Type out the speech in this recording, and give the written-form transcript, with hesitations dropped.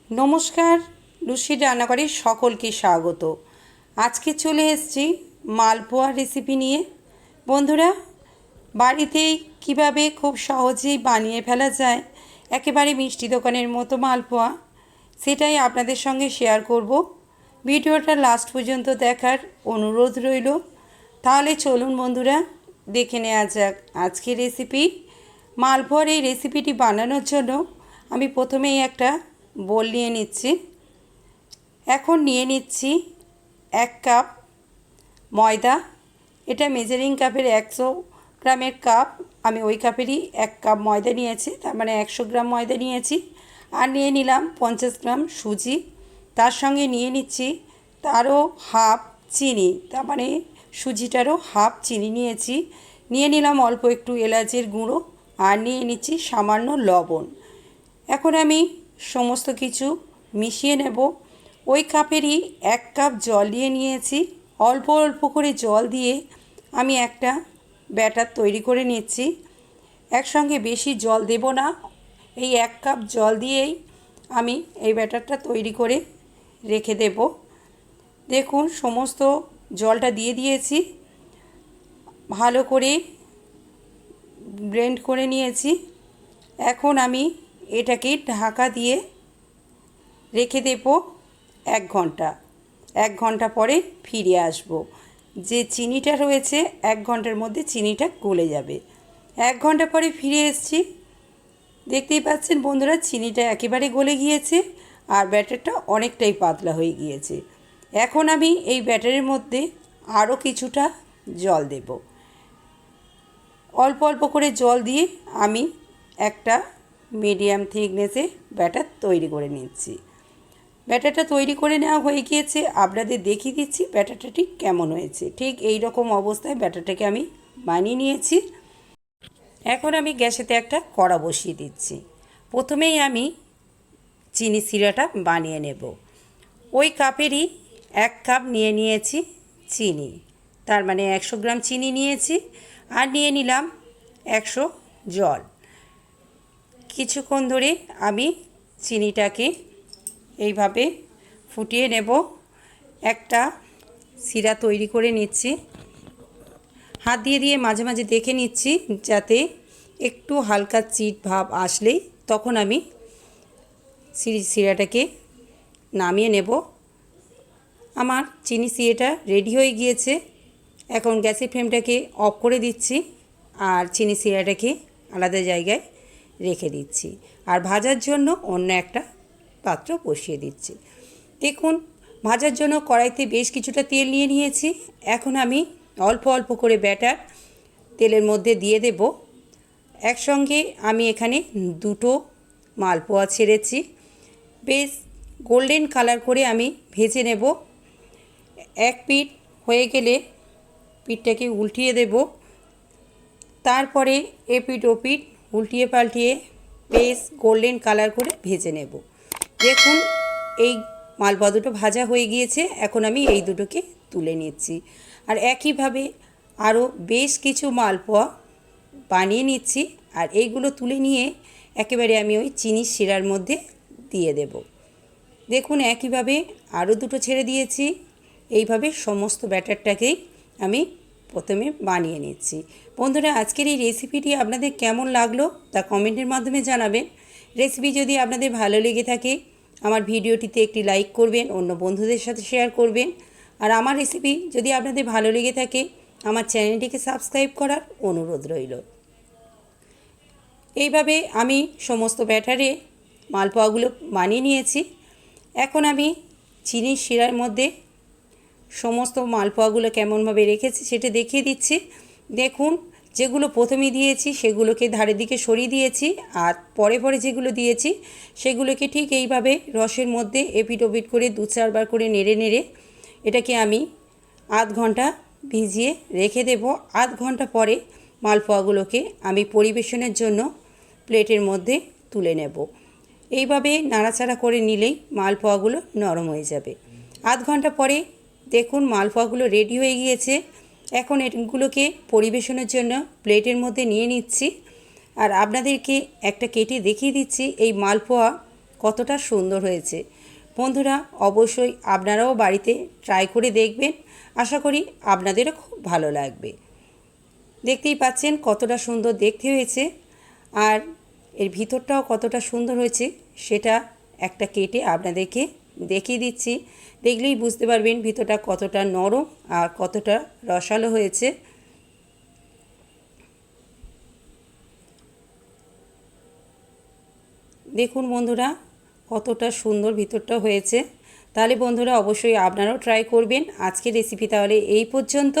নমস্কার, লুসির রান্নাঘরে সকলকে স্বাগত। আজকে চলে এসেছি মালপোয়া রেসিপি নিয়ে। বন্ধুরা, বাড়িতেই কিভাবে খুব সহজেই বানিয়ে ফেলা যায় একেবারে মিষ্টি দোকানের মতো মালপোয়া, সেটাই আপনাদের সঙ্গে শেয়ার করব। ভিডিওটা লাস্ট পর্যন্ত দেখার অনুরোধ রইল। তাহলে চলুন বন্ধুরা, দেখে নেওয়া যাক আজকের রেসিপি। মালপোয়ার এই রেসিপিটি বানানোর জন্য আমি প্রথমেই একটা বোল নিয়ে নিচ্ছি। এখন নিয়ে নিচ্ছি 1 কাপ ময়দা। এটা মেজারিং কাপের 100 গ্রামের কাপ, আমি ওই কাপেরই 1 কাপ ময়দা নিয়েছি, তার মানে 100 গ্রাম ময়দা নিয়েছি। আর নিয়ে নিলাম 50 গ্রাম সুজি। তার সঙ্গে নিয়ে নিচ্ছি তারও হাফ চিনি, তার মানে সুজিটারও হাফ চিনি নিয়েছি। নিয়ে নিলাম অল্প একটু এলাচের গুঁড়ো, আর নিয়ে নিচ্ছি সামান্য লবণ। এখন আমি সমস্ত কিছু মিশিয়ে নেব। ওই কাপেরই 1 কাপ জল দিয়ে নিয়েছি। অল্প অল্প করে জল দিয়ে আমি একটা ব্যাটার তৈরি করে নিচ্ছি। একসঙ্গে বেশি জল দেব না, এই 1 কাপ জল দিয়েই আমি এই ব্যাটারটা তৈরি করে রেখে দেব। দেখুন, সমস্ত জলটা দিয়ে দিয়েছি, ভালো করে ব্লেন্ড করে নিয়েছি। এখন আমি এটাকে ঢাকা দিয়ে রেখে দেব 1 ঘন্টা। 1 ঘন্টা পরে ফিরে আসব। যে চিনিটা রয়েছে 1 ঘন্টার মধ্যে চিনিটা গলে যাবে। 1 ঘন্টা পরে ফিরে এসেছি। দেখতেই পাচ্ছেন বন্ধুরা, চিনিটা একেবারে গলে গিয়েছে আর ব্যাটারটা অনেকটাই পাতলা হয়ে গিয়েছে। এখন আমি এই ব্যাটারের মধ্যে আরও কিছুটা জল দেব। অল্প অল্প করে জল দিয়ে আমি একটা মিডিয়াম থিকনেসে ব্যাটার তৈরি করে নিচ্ছি। ব্যাটারটা তৈরি করে নেওয়া হয়ে গিয়েছে, আপনাদের দেখিয়ে দিচ্ছি ব্যাটারটা ঠিক কেমন হয়েছে। ঠিক এই রকম অবস্থায় ব্যাটারটাকে আমি বানিয়ে নিয়েছি। এখন আমি গ্যাসেতে একটা কড়া বসিয়ে দিচ্ছি। প্রথমেই আমি চিনি শিরাটা বানিয়ে নেব। ওই কাপেরই 1 কাপ নিয়ে নিয়েছি চিনি, তার মানে 100 গ্রাম চিনি নিয়েছি। আর নিয়ে নিলাম 100 জল। কিছুক্ষণ ধরে আমি চিনিটাকে এইভাবে ফুটিয়ে নেব। একটা শিরা তৈরি করে নিচ্ছি। হাত দিয়ে দিয়ে মাঝে মাঝে দেখে নিচ্ছি, যাতে একটু হালকা চিট ভাব আসলেই তখন আমি শিরাটাকে নামিয়ে নেব। আমার চিনি শিরাটা রেডি হয়ে গিয়েছে। এখন গ্যাসের ফ্লেমটাকে অফ করে দিচ্ছি আর চিনি শিরাটাকে আলাদা জায়গায় রেখে দিচ্ছি। আর ভাজার জন্য অন্য একটা পাত্র বসিয়ে দিচ্ছি। দেখুন, ভাজার জন্য কড়াইতে বেশ কিছুটা তেল নিয়ে নিয়েছি। এখন আমি অল্প অল্প করে ব্যাটার তেলের মধ্যে দিয়ে দেব। একসঙ্গে আমি এখানে 2টো মালপোয়া ছেড়েছি। বেশ গোল্ডেন কালার করে আমি ভেজে নেব। এক পিঠ হয়ে গেলে পিঠটাকে উল্টিয়ে দেব। তারপরে এপিঠ ওপিঠ উল্টিয়ে পাল্টিয়ে বেশ গোল্ডেন কালার করে ভেজে নেব। দেখুন, এই মালপোয়া দুটো ভাজা হয়ে গিয়েছে। এখন আমি এই দুটোকে তুলে নিচ্ছি। আর একইভাবে আরও বেশ কিছু মালপোয়া বানিয়ে নিচ্ছি। আর এইগুলো তুলে নিয়ে একেবারে আমি ওই চিনির শিরার মধ্যে দিয়ে দেব। দেখুন, একইভাবে আরও দুটো ছেড়ে দিয়েছি। এইভাবে সমস্ত ব্যাটারটাকেই আমি প্রথমে বানিয়ে নিচ্ছি। বন্ধুরা, আজকের এই রেসিপিটি আপনাদের কেমন লাগলো তা কমেন্টের মাধ্যমে জানাবেন। রেসিপি যদি আপনাদের ভালো লেগে থাকে আমার ভিডিওটিতে একটি লাইক করবেন, অন্য বন্ধুদের সাথে শেয়ার করবেন। আর আমার রেসিপি যদি আপনাদের ভালো লেগে থাকে আমার চ্যানেলটিকে সাবস্ক্রাইব করার অনুরোধ রইল। এইভাবে আমি সমস্ত ব্যাটারে মালপোয়াগুলো বানিয়ে নিয়েছি। এখন আমি চিনির শিরার মধ্যে সমস্ত মালপোয়াগুলো কেমনভাবে রেখেছি সেটা দেখিয়ে দিচ্ছি। দেখুন, যেগুলো প্রথমে দিয়েছি সেগুলোকে ধারের দিকে সরিয়ে দিয়েছি, আর পরে পরে যেগুলো দিয়েছি সেগুলোকে ঠিক এইভাবে রসের মধ্যে এপিট ওপিট করে 2-4 বার করে নেড়ে নেড়ে এটাকে আমি আধ ঘন্টা ভিজিয়ে রেখে দেব। আধ ঘন্টা পরে মালপোয়াগুলোকে আমি পরিবেশনের জন্য প্লেটের মধ্যে তুলে নেব। এইভাবে নাড়াচাড়া করে নিলেই মালপোয়াগুলো নরম হয়ে যাবে। আধ ঘন্টা পরে দেখুন মালপোয়াগুলো রেডি হয়ে গিয়েছে। এখন এগুলোকে পরিবেশনের জন্য প্লেটের মধ্যে নিয়ে নিচ্ছি। আর আপনাদেরকে একটা কেটে দেখিয়ে দিচ্ছি এই মালপোয়া কতটা সুন্দর হয়েছে। বন্ধুরা অবশ্যই আপনারাও বাড়িতে ট্রাই করে দেখবেন, আশা করি আপনাদেরও খুব ভালো লাগবে। দেখতেই পাচ্ছেন কতটা সুন্দর দেখতে হয়েছে, আর এর ভিতরটাও কতটা সুন্দর হয়েছে সেটা একটা কেটে আপনাদেরকে দেখিয়ে দিচ্ছি। দেখলেই বুঝতে পারবেন ভিতরটা কতটা নরম আর কতটা রসালো হয়েছে। দেখুন বন্ধুরা কতটা সুন্দর ভিতরটা হয়েছে। তাহলে বন্ধুরা অবশ্যই আপনারাও ট্রাই করবেন। আজকের রেসিপি তাহলে এই পর্যন্ত।